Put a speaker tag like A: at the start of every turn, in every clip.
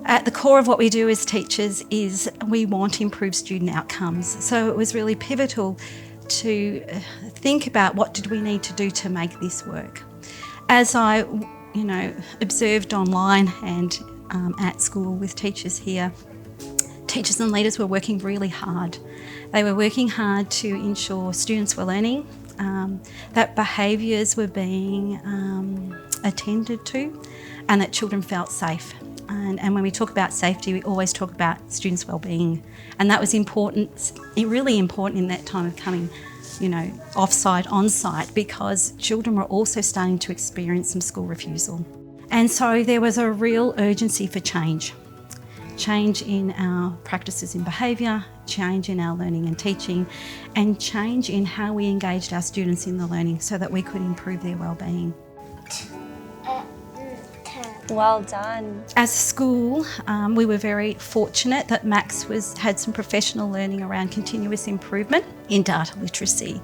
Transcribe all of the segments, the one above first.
A: At the core of what we do as teachers is we want to improve student outcomes. So it was really pivotal to think about what did we need to do to make this work. As I, observed online and at school with teachers here, teachers and leaders were working really hard. They were working hard to ensure students were learning, that behaviours were being attended to, and that children felt safe. And when we talk about safety, we always talk about students' wellbeing. And that was important, really important in that time of coming, off-site, on-site, because children were also starting to experience some school refusal. And so there was a real urgency for change. Change in our practices in behaviour, change in our learning and teaching, and change in how we engaged our students in the learning so that we could improve their wellbeing.
B: Well done.
A: As a school, we were very fortunate that Max had some professional learning around continuous improvement in data literacy.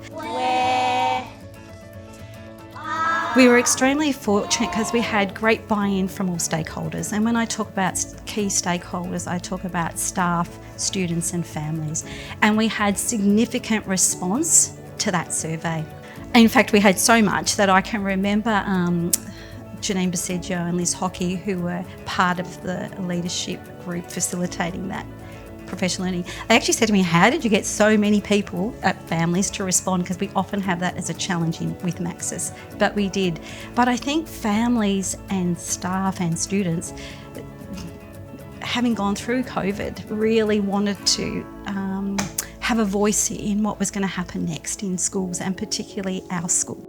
A: We were extremely fortunate because we had great buy-in from all stakeholders. And when I talk about key stakeholders, I talk about staff, students and families. And we had significant response to that survey. In fact, we had so much that I can remember Janine Baseggio and Liz Hockey, who were part of the leadership group facilitating that professional learning. They actually said to me, how did you get so many people, families, to respond? Because we often have that as a challenge with Maxis, but we did. But I think families and staff and students, having gone through COVID, really wanted to have a voice in what was going to happen next in schools, and particularly our school.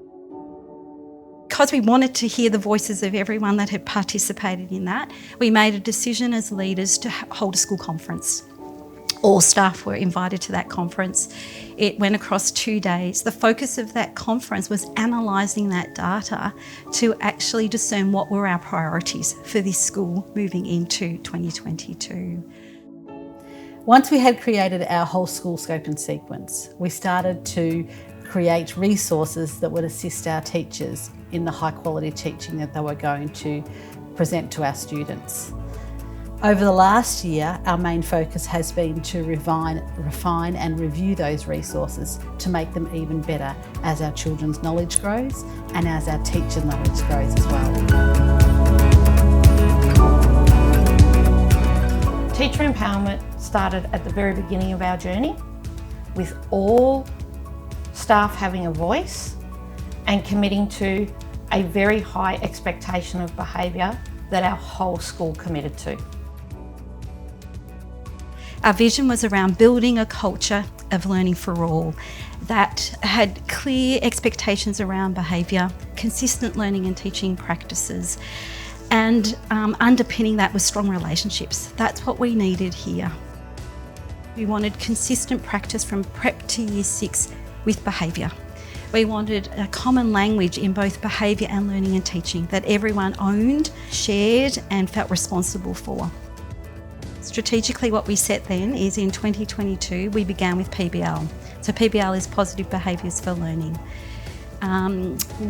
A: Because we wanted to hear the voices of everyone that had participated in that, we made a decision as leaders to hold a school conference. All staff were invited to that conference. It went across 2 days. The focus of that conference was analysing that data to actually discern what were our priorities for this school moving into 2022.
C: Once we had created our whole school scope and sequence, we started to create resources that would assist our teachers in the high quality teaching that they were going to present to our students. Over the last year, our main focus has been to refine and review those resources to make them even better as our children's knowledge grows and as our teacher knowledge grows as well.
D: Teacher empowerment started at the very beginning of our journey, with all staff having a voice and committing to a very high expectation of behaviour that our whole school committed to.
A: Our vision was around building a culture of learning for all that had clear expectations around behaviour, consistent learning and teaching practices, and underpinning that with strong relationships. That's what we needed here. We wanted consistent practice from prep to year 6 with behaviour. We wanted a common language in both behaviour and learning and teaching that everyone owned, shared and felt responsible for. Strategically, what we set then is in 2022, we began with PBL. So PBL is positive behaviours for learning.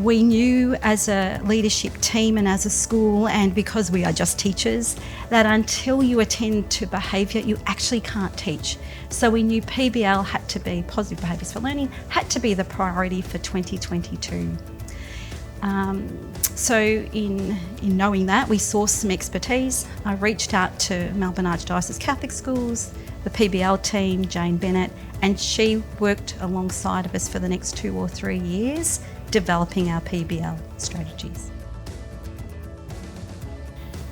A: We knew as a leadership team and as a school, and because we are just teachers, that until you attend to behaviour, you actually can't teach. So we knew PBL had to be, positive behaviours for learning, had to be the priority for 2022. So in knowing that, we sourced some expertise. I reached out to Melbourne Archdiocese Catholic Schools, the PBL team, Jane Bennett, and she worked alongside of us for the next 2 or 3 years, developing our PBL strategies.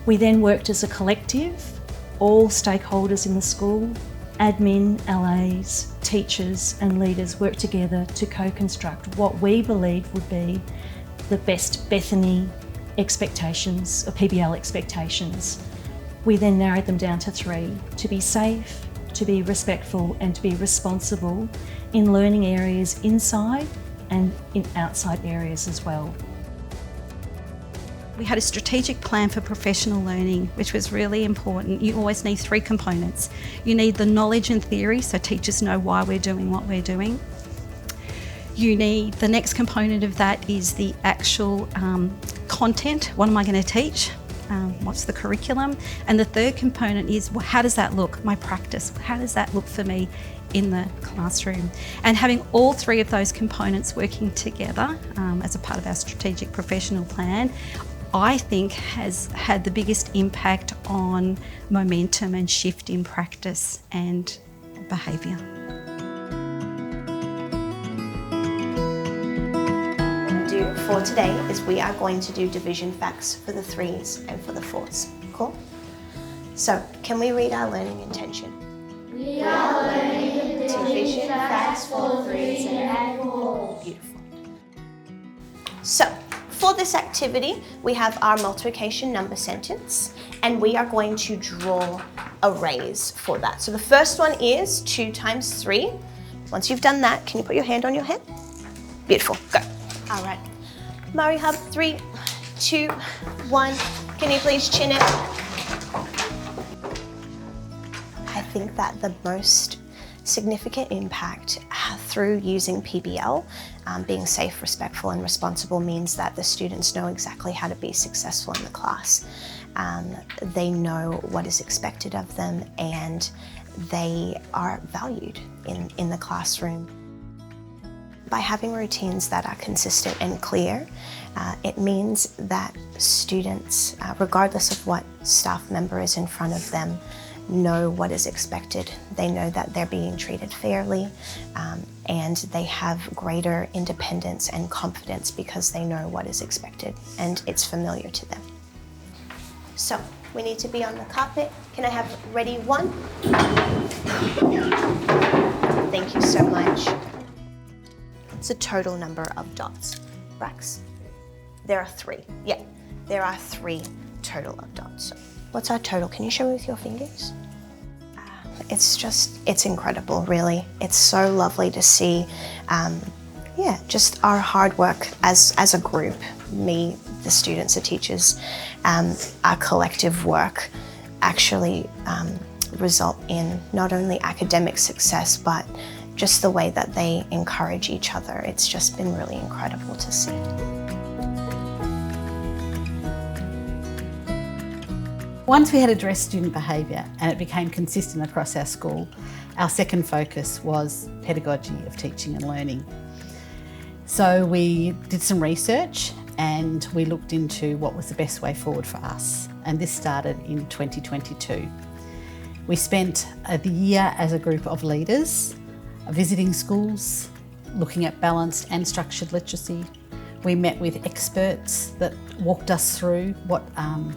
E: We then worked as a collective, all stakeholders in the school, admin, LAs, teachers and leaders worked together to co-construct what we believed would be the best Bethany expectations, or PBL expectations. We then narrowed them down to 3: to be safe, to be respectful and to be responsible in learning areas inside and in outside areas as well.
A: We had a strategic plan for professional learning, which was really important. You always need 3 components. You need the knowledge and theory, so teachers know why we're doing what we're doing. You need, the next component of that is the actual content. What am I going to teach? what's the curriculum? And the third component is, well, how does that look, my practice? How does that look for me in the classroom? And having all three of those components working together as a part of our strategic professional plan, I think has had the biggest impact on momentum and shift in practice and behaviour.
F: For today is we are going to do division facts for the 3s and for the 4s. Cool? So, can we read our learning intention?
G: We are learning division facts for 3s and 4s.
F: Beautiful. So, for this activity, we have our multiplication number sentence, and we are going to draw arrays for that. So the first one is 2 times 3. Once you've done that, can you put your hand on your head? Beautiful, go. All right. Murray Hub, 3, 2, 1. Can you please chin it? I think that the most significant impact through using PBL, being safe, respectful and responsible, means that the students know exactly how to be successful in the class. They know what is expected of them and they are valued in the classroom. By having routines that are consistent and clear, it means that students, regardless of what staff member is in front of them, know what is expected. They know that they're being treated fairly, and they have greater independence and confidence because they know what is expected and it's familiar to them. So, we need to be on the carpet. Can I have ready 1? Thank you so much. It's a total number of dots. Brax? There are 3. Yeah, there are 3 total of dots. What's our total? Can you show me with your fingers? It's incredible, really. It's so lovely to see, just our hard work as a group, me, the students, the teachers, our collective work actually result in not only academic success, but just the way that they encourage each other. It's just been really incredible to see.
C: Once we had addressed student behaviour and it became consistent across our school, our second focus was pedagogy of teaching and learning. So we did some research and we looked into what was the best way forward for us, and this started in 2022. We spent the year as a group of leaders visiting schools, looking at balanced and structured literacy. We met with experts that walked us through what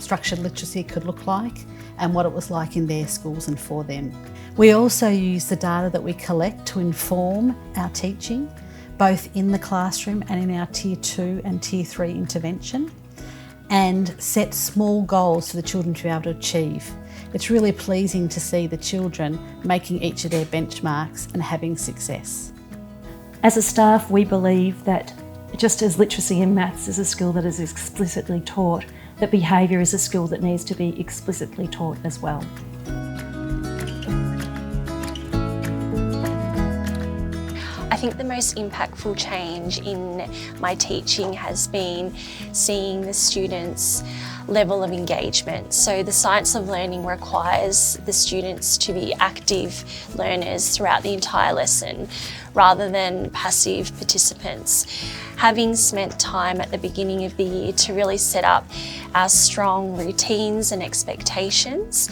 C: structured literacy could look like and what it was like in their schools and for them. We also use the data that we collect to inform our teaching, both in the classroom and in our Tier 2 and Tier 3 intervention, and set small goals for the children to be able to achieve. It's really pleasing to see the children making each of their benchmarks and having success.
E: As a staff, we believe that just as literacy and maths is a skill that is explicitly taught, that behaviour is a skill that needs to be explicitly taught as well.
B: I think the most impactful change in my teaching has been seeing the students' level of engagement. So the science of learning requires the students to be active learners throughout the entire lesson rather than passive participants. Having spent time at the beginning of the year to really set up our strong routines and expectations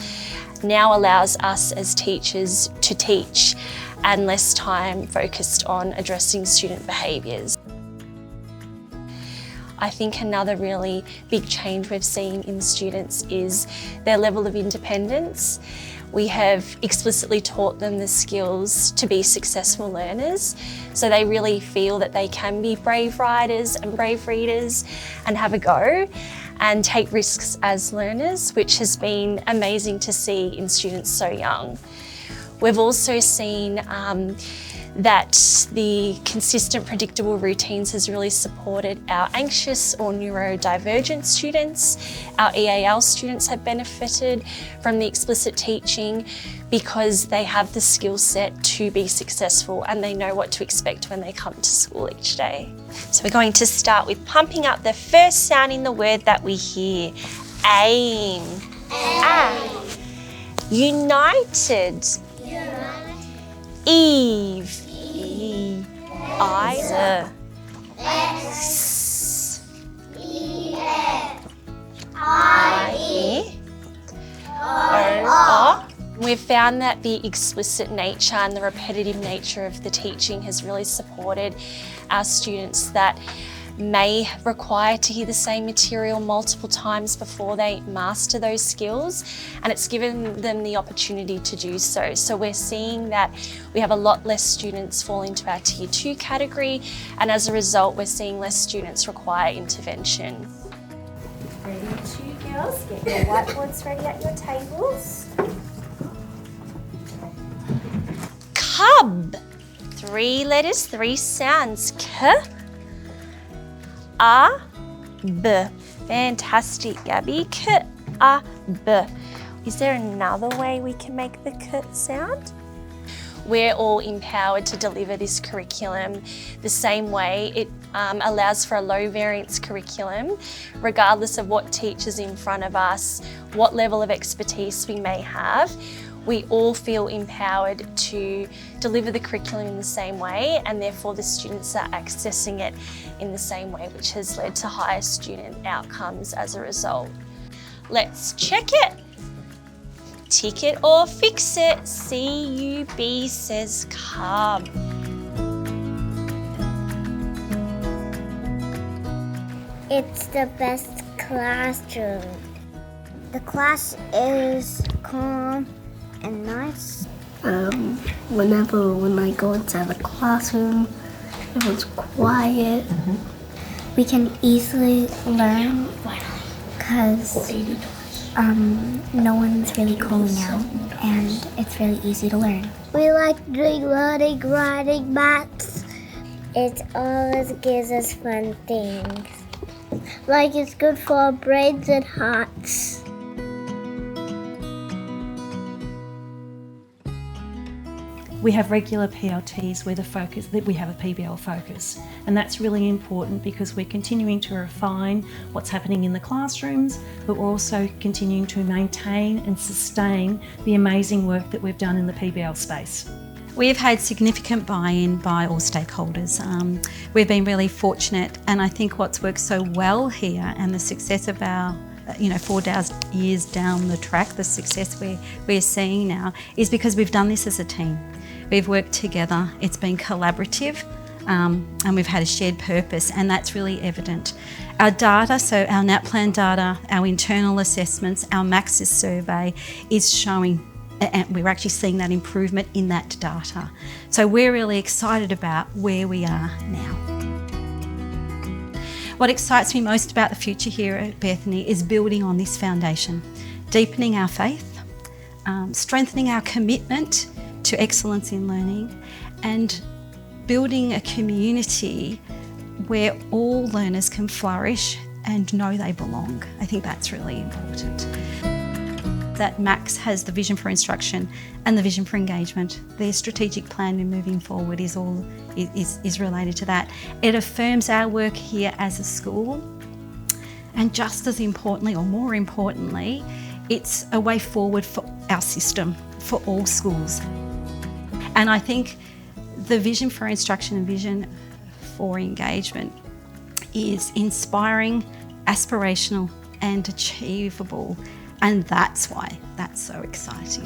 B: now allows us as teachers to teach and less time focused on addressing student behaviours. I think another really big change we've seen in students is their level of independence. We have explicitly taught them the skills to be successful learners, so they really feel that they can be brave writers and brave readers and have a go and take risks as learners, which has been amazing to see in students so young. We've also seen that the consistent, predictable routines has really supported our anxious or neurodivergent students. Our EAL students have benefited from the explicit teaching because they have the skill set to be successful and they know what to expect when they come to school each day. So we're going to start with pumping up the first sound in the word that we hear. Aim. United. Eve. I. We've found that the explicit nature and the repetitive nature of the teaching has really supported our students that may require to hear the same material multiple times before they master those skills, and it's given them the opportunity to do so. So we're seeing that we have a lot less students fall into our Tier 2 category, and as a result we're seeing less students require intervention.
H: Ready to, girls? Get your whiteboards ready at your tables.
B: Cub. 3 letters, 3 sounds. K, A, B. Fantastic, Gabby. K, A, B. Is there another way we can make the K sound? We're all empowered to deliver this curriculum the same way. It allows for a low variance curriculum, regardless of what teacher's in front of us, what level of expertise we may have. We all feel empowered to deliver the curriculum in the same way, and therefore the students are accessing it in the same way, which has led to higher student outcomes as a result. Let's check it. Tick it or fix it. CUB says cub.
I: It's the best classroom. The class is calm and nice.
J: When I go inside the classroom, it was quiet.
I: We can easily learn because no one's really calling out, and it's really easy to learn. We like doing writing, maths. It always gives us fun things. Like it's good for our brains and hearts.
E: We have regular PLTs where we have a PBL focus, and that's really important because we're continuing to refine what's happening in the classrooms, but we're also continuing to maintain and sustain the amazing work that we've done in the PBL space.
A: We've had significant buy-in by all stakeholders. We've been really fortunate, and I think what's worked so well here and the success of our 4 years down the track, the success we're seeing now is because we've done this as a team. We've worked together, it's been collaborative, and we've had a shared purpose, and that's really evident. Our data, so our NAPLAN data, our internal assessments, our Maxis survey is showing, and we're actually seeing that improvement in that data. So we're really excited about where we are now. What excites me most about the future here at Bethany is building on this foundation, deepening our faith, strengthening our commitment to excellence in learning, and building a community where all learners can flourish and know they belong. I think that's really important. That Max has the vision for instruction and the vision for engagement. Their strategic plan in moving forward is related to that. It affirms our work here as a school, and just as importantly, or more importantly, it's a way forward for our system, for all schools. And I think the vision for instruction and vision for engagement is inspiring, aspirational, and achievable. And that's why that's so exciting.